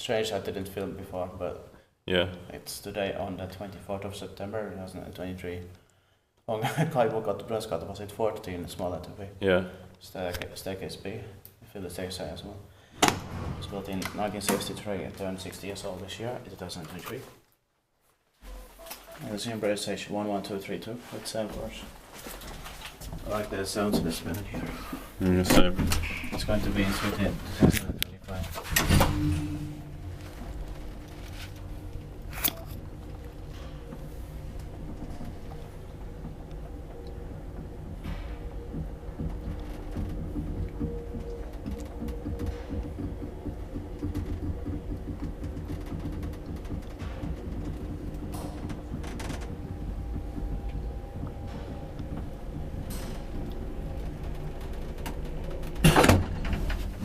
strange I didn't film before, but Yeah. it's today on the 24th of September 2023. On Kaivokatu Brunskatu was it 14 smaller to be. Yeah. Staircase B, fill the staircase as well. It was built in 1963, it turned 60 years old this year, 2023. Museum Brave Stage 11232 with samples. I like the sounds of this minute here. Same. It's going to be in Sweden 2025.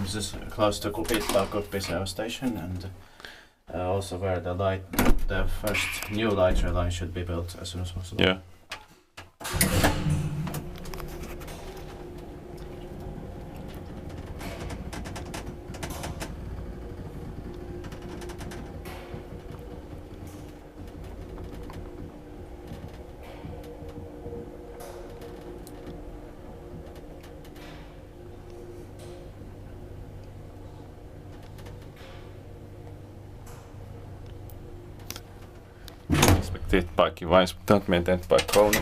This is close to Kupisa station, and also where the first new light rail line should be built as soon as possible. Yeah. Expected by Device not maintained by Kone.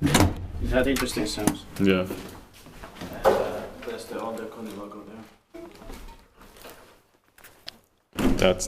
It had interesting sounds. Yeah. There's the older Kone logo there. That's